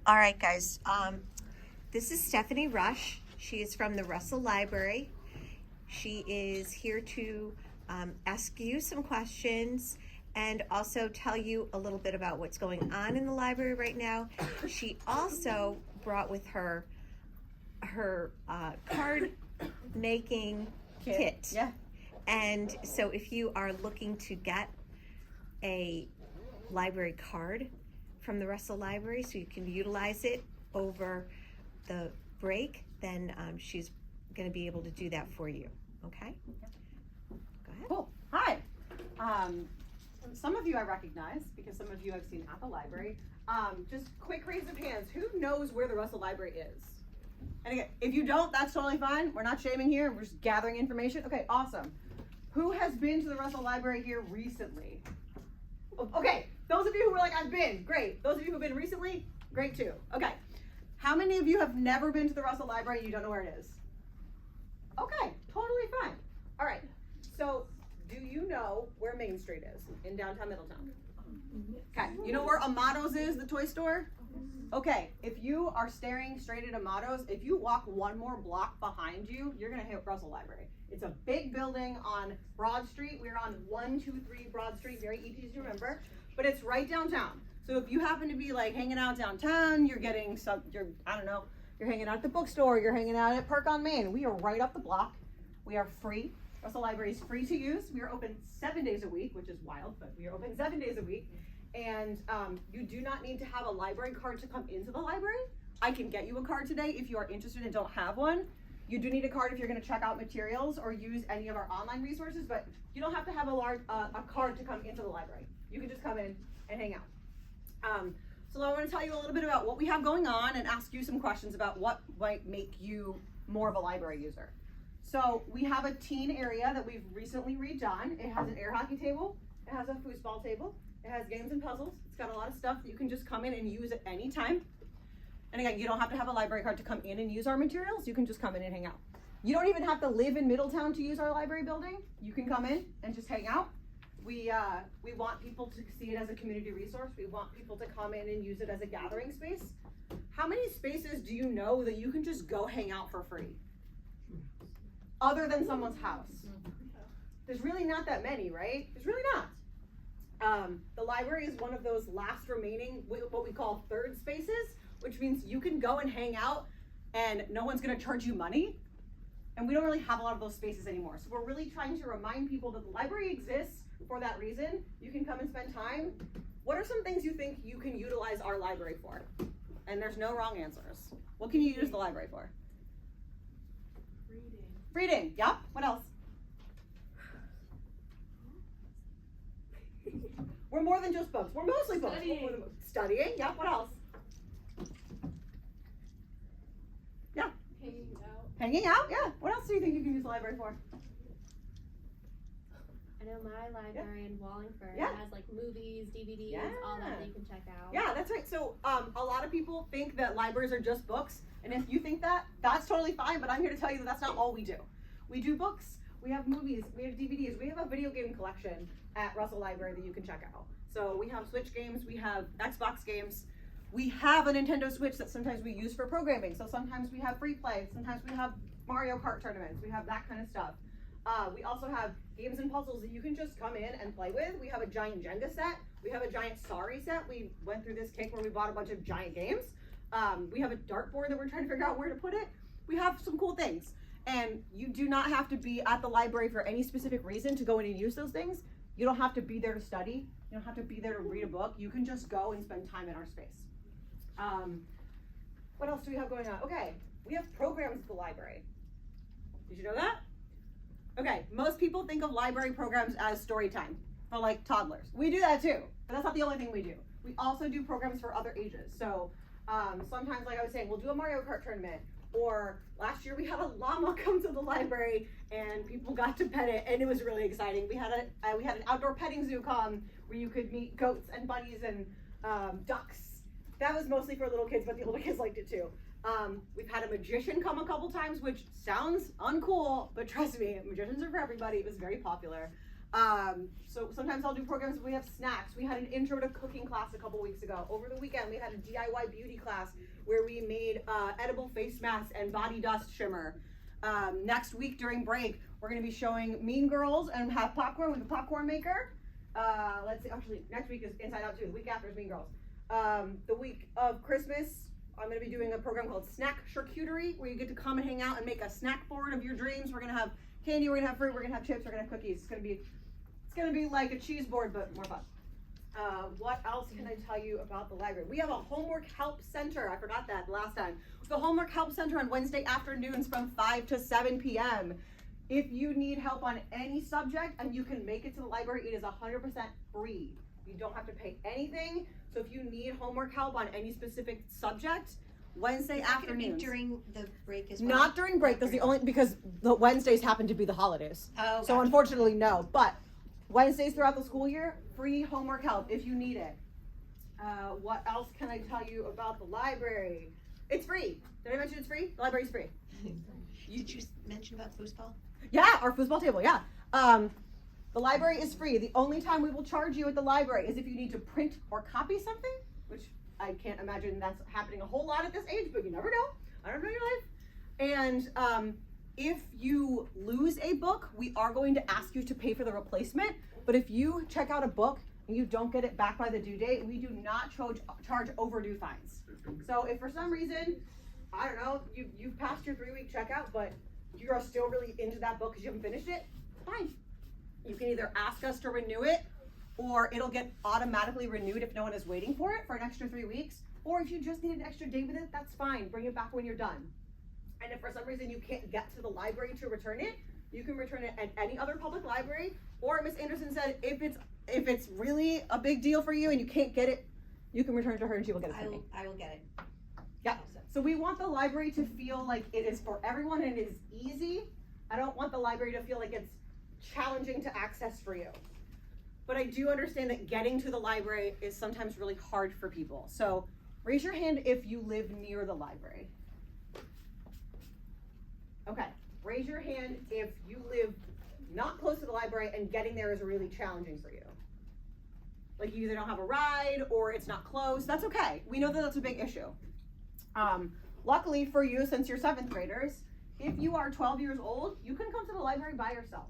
All right, guys. This is Stephanie Rush. She is from the Russell Library. She is here to ask you some questions and also tell you a little bit about what's going on in the library right now. She also brought with her card making kit. Yeah. And so if you are looking to get a library card from the Russell Library so you can utilize it over the break, then she's going to be able to do that for you. Okay? Go ahead. Cool. Hi. Some of you I recognize because some of you I've seen at the library. Just quick raise of hands. Who knows where the Russell Library is? And again, if you don't, that's totally fine. We're not shaming here. We're just gathering information. Okay, awesome. Who has been to the Russell Library here recently? Okay, those of you who were like, I've been, great. Those of you who've been recently, great too. Okay, how many of you have never been to the Russell Library and you don't know where it is? Okay, totally fine. All right, so do you know where Main Street is in downtown Middletown? Okay, you know where Amato's is, the toy store? Okay, if you are staring straight at Amato's, if you walk one more block behind you, you're gonna hit Russell Library. It's a big building on Broad Street. We're on 123 Broad Street, very easy to remember, but it's right downtown. So if you happen to be like hanging out downtown, you're getting some, I don't know, you're hanging out at the bookstore, you're hanging out at Park on Main. We are right up the block. We are free. Russell Library is free to use. We are open 7 days a week, which is wild, but we are open 7 days a week. And you do not need to have a library card to come into the library. I can get you a card today if you are interested and don't have one. You do need a card if you're going to check out materials or use any of our online resources, but you don't have to have a card to come into the library. You can just come in and hang out. So I want to tell you a little bit about what we have going on and ask you some questions about what might make you more of a library user. So we have a teen area that we've recently redone. It has an air hockey table. It has a foosball table. It has games and puzzles. It's got a lot of stuff that you can just come in and use at any time. And again, you don't have to have a library card to come in and use our materials. You can just come in and hang out. You don't even have to live in Middletown to use our library building. You can come in and just hang out. We want people to see it as a community resource. We want people to come in and use it as a gathering space. How many spaces do you know that you can just go hang out for free? Other than someone's house. There's really not that many, right? There's really not. The library is one of those last remaining, what we call third spaces, which means you can go and hang out and no one's gonna charge you money. And we don't really have a lot of those spaces anymore. So we're really trying to remind people that the library exists for that reason. You can come and spend time. What are some things you think you can utilize our library for? And there's no wrong answers. What can you use the library for? Reading, yep. What else? We're more than just books. We're mostly books. Studying, yep. What else? Yeah. Hanging out. Hanging out, yeah. What else do you think you can use the library for? I know my library in Wallingford has like movies, DVDs, all that you can check out. Yeah, that's right. So a lot of people think that libraries are just books. And if you think that, that's totally fine. But I'm here to tell you that that's not all we do. We do books, we have movies, we have DVDs, we have a video game collection at Russell Library that you can check out. So we have Switch games, we have Xbox games. We have a Nintendo Switch that sometimes we use for programming. So sometimes we have free play, sometimes we have Mario Kart tournaments, we have that kind of stuff. We also have games and puzzles that you can just come in and play with. We have a giant Jenga set. We have a giant Sorry set. We went through this kick where we bought a bunch of giant games. We have a dartboard that we're trying to figure out where to put it. We have some cool things. And you do not have to be at the library for any specific reason to go in and use those things. You don't have to be there to study. You don't have to be there to read a book. You can just go and spend time in our space. What else do we have going on? Okay, we have programs at the library. Did you know that? Okay, most people think of library programs as story time for like toddlers. We do that too, but that's not the only thing we do. We also do programs for other ages. So sometimes, like I was saying, we'll do a Mario Kart tournament. Or last year we had a llama come to the library and people got to pet it, and it was really exciting. We had an outdoor petting zoo come where you could meet goats and bunnies and ducks. That was mostly for little kids, but the older kids liked it too. We've had a magician come a couple times, which sounds uncool, but trust me, magicians are for everybody. It was very popular. So sometimes I'll do programs where we have snacks. We had an intro to cooking class a couple weeks ago. Over the weekend, we had a DIY beauty class where we made edible face masks and body dust shimmer. Next week during break, we're going to be showing Mean Girls and have popcorn with a popcorn maker. Let's see, actually, next week is Inside Out 2. The week after is Mean Girls. The week of Christmas, I'm going to be doing a program called Snack Charcuterie, where you get to come and hang out and make a snack board of your dreams. We're going to have candy, we're going to have fruit, we're going to have chips, we're going to have cookies. It's going to be like a cheese board, but more fun. What else can I tell you about the library? We have a homework help center. I forgot that last time. The homework help center on Wednesday afternoons from 5 to 7 p.m. If you need help on any subject and you can make it to the library, it is 100% free. You don't have to pay anything. So if you need homework help on any specific subject, Wednesday afternoons. During the break as well? Not during break. That's the only, because the Wednesdays happen to be the holidays. Oh, so gotcha. unfortunately, no. But Wednesdays throughout the school year, free homework help if you need it. What else can I tell you about the library? It's free. Did I mention it's free? The library's free. Did you mention about foosball? Yeah, our foosball table, yeah. The library is free. The only time we will charge you at the library is if you need to print or copy something, which I can't imagine that's happening a whole lot at this age, but you never know. I don't know your life. And if you lose a book, we are going to ask you to pay for the replacement. But if you check out a book and you don't get it back by the due date, we do not charge overdue fines. So if for some reason, I don't know, you've passed your 3-week checkout, but you are still really into that book because you haven't finished it, fine. You can either ask us to renew it, or it'll get automatically renewed if no one is waiting for it for an extra 3 weeks. Or if you just need an extra day with it, that's fine. Bring it back when you're done. And if for some reason you can't get to the library to return it, you can return it at any other public library. Or Miss Anderson said, if it's really a big deal for you and you can't get it, you can return it to her and she will get it from me. I will get it. Yeah. So we want the library to feel like it is for everyone and it is easy. I don't want the library to feel like it's challenging to access for you. But I do understand that getting to the library is sometimes really hard for people. So raise your hand if you live near the library. Okay, raise your hand if you live not close to the library and getting there is really challenging for you. Like you either don't have a ride or it's not close. That's okay. We know that that's a big issue. Luckily for you, since you're 7th graders, if you are 12 years old, you can come to the library by yourself,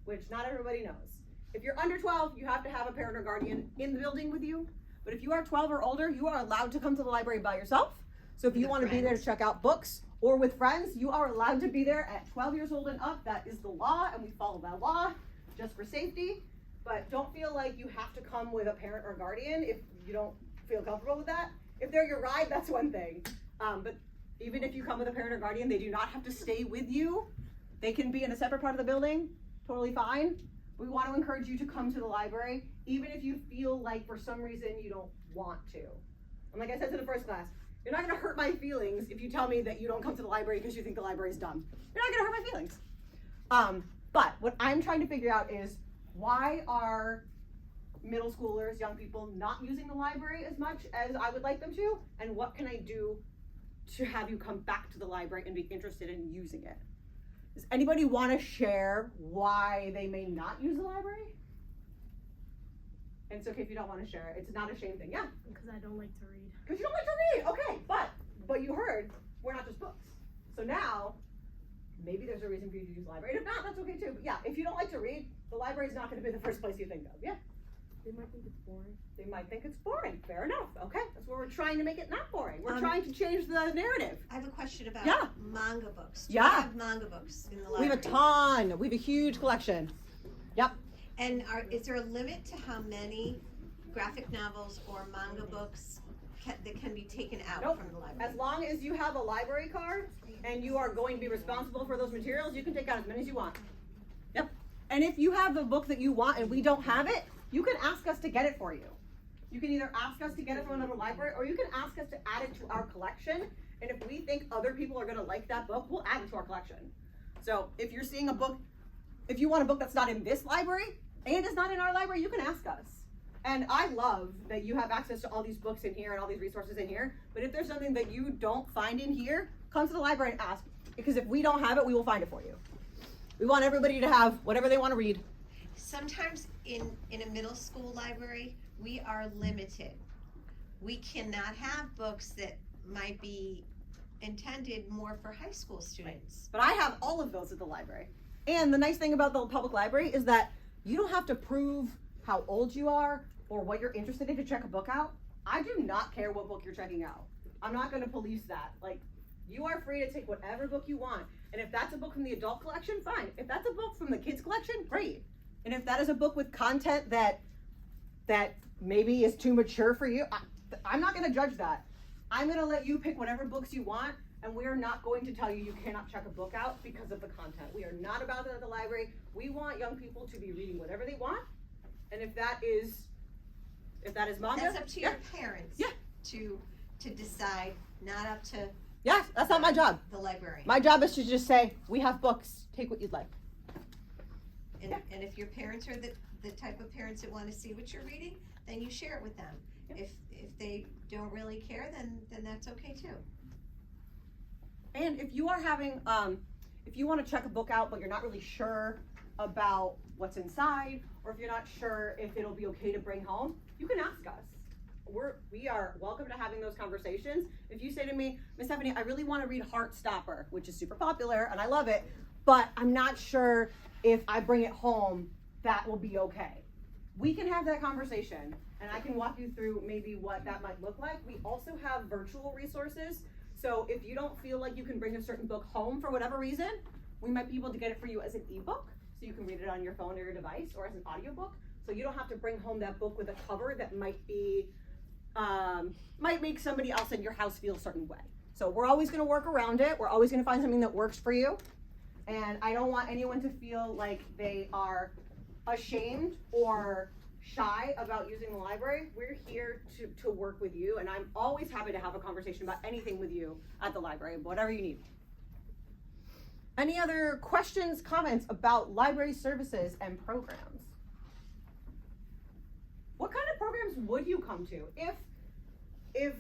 which not everybody knows. If you're under 12, you have to have a parent or guardian in the building with you. But if you are 12 or older, you are allowed to come to the library by yourself. So if you want to be there to check out books or with friends, you are allowed to be there at 12 years old and up. That is the law, and we follow that law just for safety. But don't feel like you have to come with a parent or guardian if you don't feel comfortable with that. If they're your ride, that's one thing. But even if you come with a parent or guardian, they do not have to stay with you. They can be in a separate part of the building, totally fine. We want to encourage you to come to the library, even if you feel like for some reason you don't want to. And like I said to the first class, you're not going to hurt my feelings if you tell me that you don't come to the library because you think the library is dumb. You're not going to hurt my feelings. But what I'm trying to figure out is, why are middle schoolers, young people, not using the library as much as I would like them to? And what can I do to have you come back to the library and be interested in using it? Does anybody want to share why they may not use the library? And it's okay if you don't want to share it. It's not a shame thing. Yeah? Because I don't like to read. Because you don't like to read. Okay, but you heard we're not just books. So now maybe there's a reason for you to use the library. And if not, that's okay too. But yeah, if you don't like to read, the library is not going to be the first place you think of. Yeah? They might think it's boring. They might think it's boring. Fair enough. Okay, that's where we're trying to make it not boring. We're trying to change the narrative. I have a question about Yeah. manga books. Do Yeah. you have manga books in the library? We have a ton. We have a huge collection. Yep. And is there a limit to how many graphic novels or manga books that can be taken out Nope. from the library? As long as you have a library card and you are going to be responsible for those materials, you can take out as many as you want. Yep. And if you have the book that you want and we don't have it, you can ask us to get it for you. You can either ask us to get it from another library, or you can ask us to add it to our collection. And if we think other people are going to like that book, we'll add it to our collection. So if you're seeing a book, if you want a book that's not in this library and is not in our library, you can ask us. And I love that you have access to all these books in here and all these resources in here. But if there's something that you don't find in here, come to the library and ask. Because if we don't have it, we will find it for you. We want everybody to have whatever they want to read. sometimes in a middle school library, we are limited. We cannot have books that might be intended more for high school students. But I have all of those at the library. And the nice thing about the public library is that you don't have to prove how old you are or what you're interested in to check a book out. I do not care what book you're checking out. I'm not going to police that. Like, you are free to take whatever book you want. And if that's a book from the adult collection, fine. If that's a book from the kids collection, great. And if that is a book with content that maybe is too mature for you, I'm not going to judge that. I'm going to let you pick whatever books you want, and we are not going to tell you you cannot check a book out because of the content. We are not about that at the library. We want young people to be reading whatever they want, and if that is manga, That's up to your parents. Yeah. To decide, not up to yes, that's not my job. the librarian. My job is to just say, we have books, take what you'd like. And if your parents are the type of parents that want to see what you're reading, then you share it with them. Yeah. If they don't really care, then that's okay too. And if you are having, if you want to check a book out, but you're not really sure about what's inside, or if you're not sure if it'll be okay to bring home, you can ask us. We are welcome to having those conversations. If you say to me, Miss Stephanie, I really want to read Heartstopper, which is super popular and I love it, but I'm not sure if I bring it home, that will be okay. We can have that conversation, and I can walk you through maybe what that might look like. We also have virtual resources. So if you don't feel like you can bring a certain book home for whatever reason, we might be able to get it for you as an ebook, so you can read it on your phone or your device, or as an audiobook. So you don't have to bring home that book with a cover that might make somebody else in your house feel a certain way. So we're always going to work around it. We're always going to find something that works for you. And I don't want anyone to feel like they are ashamed or shy about using the library. We're here to work with you, and I'm always happy to have a conversation about anything with you at the library, whatever you need. Any other questions, comments about library services and programs? What kind of programs would you come to? If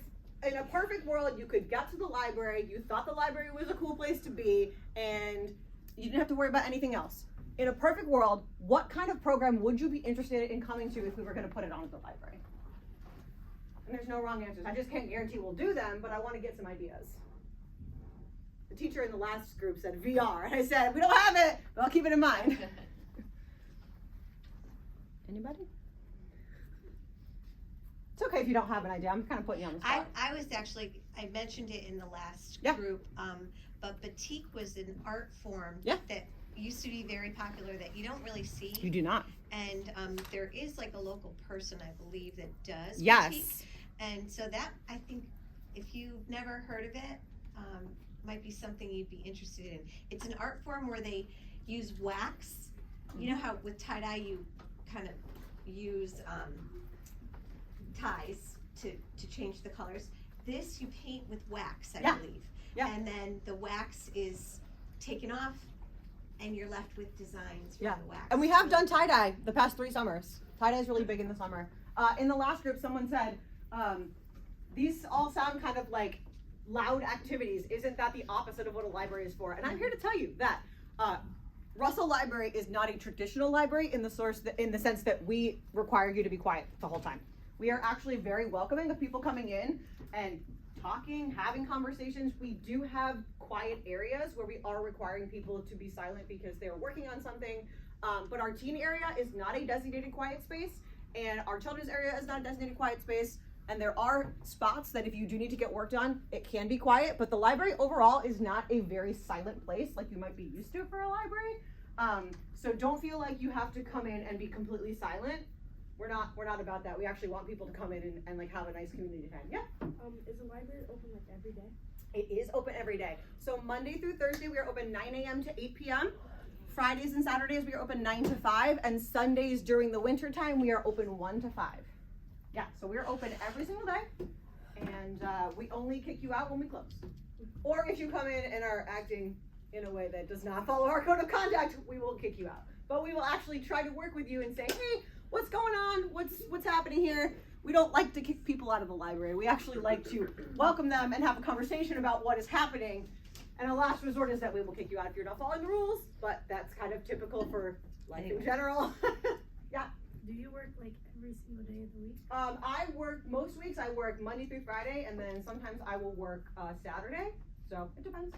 in a perfect world you could get to the library, you thought the library was a cool place to be, and you didn't have to worry about anything else. In a perfect world, what kind of program would you be interested in coming to if we were going to put it on at the library? And there's no wrong answers. I just can't guarantee we'll do them, but I want to get some ideas. The teacher in the last group said VR, and I said, we don't have it, but I'll keep it in mind. Anybody? It's okay if you don't have an idea. I'm kind of putting you on the spot. I mentioned it in the last Yeah. group, but batik was an art form Yeah. that used to be very popular that you don't really see. You do not. And there is like a local person, I believe, that does Yes. batik. And so that, I think, if you've never heard of it, might be something you'd be interested in. It's an art form where they use wax. You know how with tie-dye you kind of use ties to change the colors. This you paint with wax, I Yeah. believe. Yeah. And then the wax is taken off and you're left with designs from Yeah. the wax. And we have done tie-dye the past 3 summers. Tie-dye is really big in the summer. In the last group, someone said, these all sound kind of like loud activities. Isn't that the opposite of what a library is for? And I'm here to tell you that Russell Library is not a traditional library in the sense that we require you to be quiet the whole time. We are actually very welcoming of people coming in and talking, having conversations. We do have quiet areas where we are requiring people to be silent because they're working on something. But our teen area is not a designated quiet space, and our children's area is not a designated quiet space. And there are spots that if you do need to get work done, it can be quiet, but the library overall is not a very silent place like you might be used to for a library. So don't feel like you have to come in and be completely silent. We're not about that. We actually want people to come in and like have a nice community time. Yeah? Is the library open like every day? It is open every day. So Monday through Thursday, we are open 9 a.m. to 8 p.m. Fridays and Saturdays, we are open 9 to 5. And Sundays during the winter time, we are open 1 to 5. Yeah, so we're open every single day, and we only kick you out when we close. Or if you come in and are acting in a way that does not follow our code of conduct, we will kick you out. But we will actually try to work with you and say, hey, what's going on? What's happening here? We don't like to kick people out of the library. We actually like to welcome them and have a conversation about what is happening. And a last resort is that we will kick you out if you're not following the rules, but that's kind of typical for life Anyway. in general. Do you work like every single day of the week? I work, most weeks I work Monday through Friday, and then sometimes I will work Saturday, so it depends.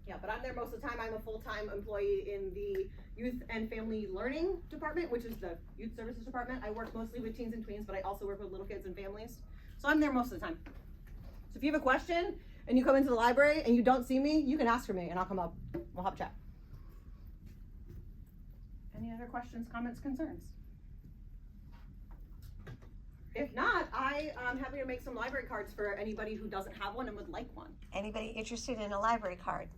Yeah, but I'm there most of the time. I'm a full-time employee in the Youth and Family Learning Department, which is the Youth Services Department. I work mostly with teens and tweens, but I also work with little kids and families. So I'm there most of the time. So if you have a question and you come into the library and you don't see me, you can ask for me and I'll come up. We'll have a chat. Any other questions, comments, concerns? If not, I am happy to make some library cards for anybody who doesn't have one and would like one. Anybody interested in a library card?